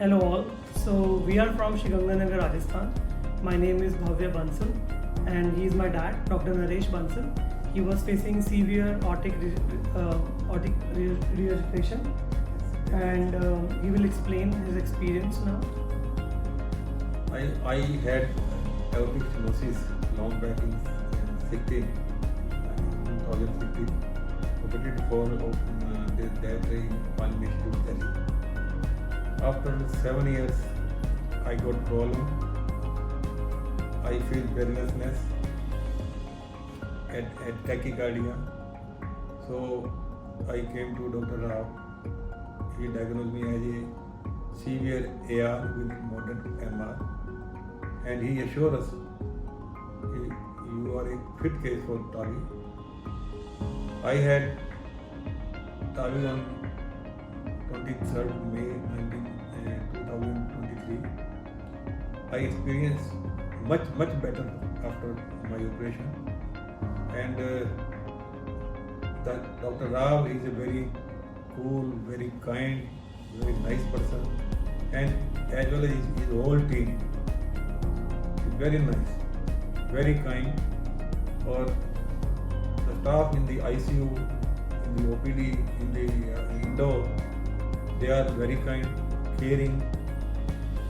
Hello all. So we are from Sri Ganganagar, Rajasthan. My name is Ravinder Bansal and he is my dad, Dr. Naresh Bansal. He was facing severe aortic regurgitation and he will explain his experience now. I had aortic stenosis long back in 2016, operated for that in palpitations, Delhi. After 7 years, I got problem. I feel breathlessness and tachycardia. So I came to Dr. Rao. He diagnosed me as a severe AR with moderate MR, and he assured us you are a fit case for TAVI. I had TAVI on 23rd May 2023. I experienced much better after my operation, and Dr. Rao is a very cool, very kind, very nice person, and as well as his whole team is very nice, very kind. Or the staff in the ICU, in the OPD, in the indoor, they are very kind, caring,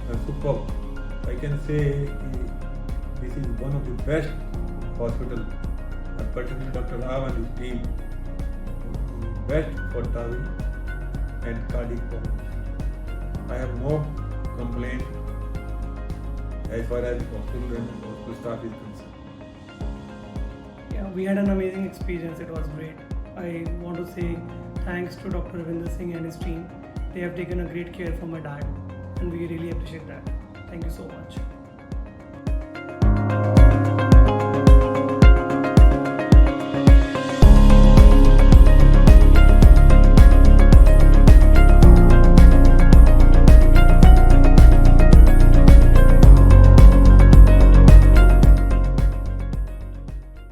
and superb. I can say this is one of the best hospitals, and particularly Dr. Rao and his team, best for TAVI and cardiac problems. I have no complaint as far as hospital and hospital staff is concerned. Yeah, we had an amazing experience. It was great. I want to say thanks to Dr. Ravinder Singh and his team. They have taken a great care for my dad and we really appreciate that. Thank you so much.